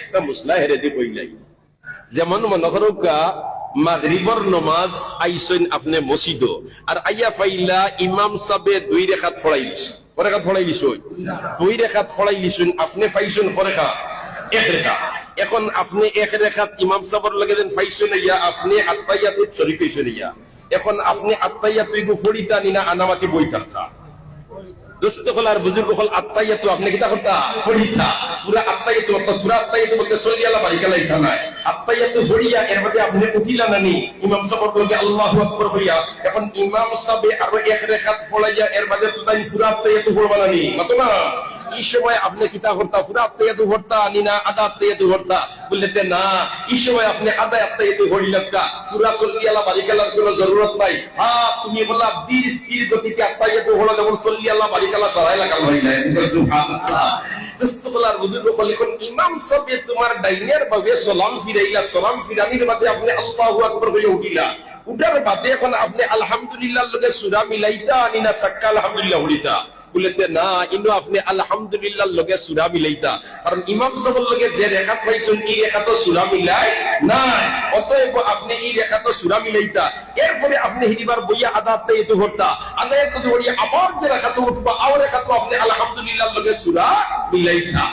একটা মুসলা হেরে দি কইলাই যেমন মনে করুকা মাগরিবর নমাজ আইসইন আপনি মসজিদ আর আইয়া ফাইলা ইমাম সাবে 2 রাকাত পড়াইলিস কয় পড়াইলিস 2 রাকাত পড়াইলিসুন আপনি ফাইসুন করেখা 1 রাকাত এখন আপনি 1 রাকাত ইমাম সাবর লাগে দেন ফাইসুন ইয়া আপনি আত্তায়াতুত শরীক হইছেন ইয়া এখন আপনি আত্তায়াতুগু ফড়িতা নিনা আনামাতি বই থাকা দোস্ত হল আর বুজুর্গ হল আত্তায়াতু আপনি কিতা করতা পড়িতা পুরা আত্তায়াতু অর্থাৎ সূরা আত্তায়াতু বলতে সাল্লাল্লাহু আলাইহি ওয়া সাল্লাম আত্তায়াতু পড়িয়া এর মধ্যে আপনি উঠিলা নানি ইমাম সাহেব বলবে আল্লাহু আকবার হইয়া এখন ইমাম সাহেব আরো এক রাকাত পড়াইয়া এর মধ্যে তো তাই সূরা আত্তায়াতু পড়বা নানি মত না এই সময় আপনি কিতা করতা সূরা আত্তায়াতু পড়তা নিনা আদা আত্তায়াতু পড়তা বলতে না এই সময় আপনি আদা আত্তায়াতু পড়িলাকা সূরা সাল্লাল্লাহু আলাইহি ওয়া সাল্লাম কোনো জরুরত নাই হ্যাঁ তুমি বললা ধীর স্থির গতিতে আত্তায়াতু পড়ো যেমন সাল্লাল্লাহু আলাইহি ওয়া সাল্লাম সুবহানাল্লাহ ইস্তিগফার বুজুর্গ কলিখন ইমাম সাহেব তোমার ডাইনের ভাবে সালাম ফিরাইলা সালাম ফিরানির বাদে আপনি আল্লাহু আকবার বলে উঠিলা উঠার বাদে এখন আপনি আলহামদুলিল্লাহ লগে সূরা মিলাইতা নিনা সাক্কা আলহামদুলিল্লাহ উঠিতা বলতে না ইনো আপনি আলহামদুলিল্লাহ লগে সূরা মিলাইতা কারণ ইমাম সাহেবের লগে যে রাকাত পাইছেন এই রাকাত সূরা মিলাই না অতএব আপনি এই রাকাত সূরা মিলাইতা এরপরে আপনি হিদিবার বইয়া আদাতে এত হতা আদাতে হইয়া আবার যে রাকাত উঠবা আর রাকাত আপনি আলহামদুলিল্লাহ লগে সূরা মিলাইতা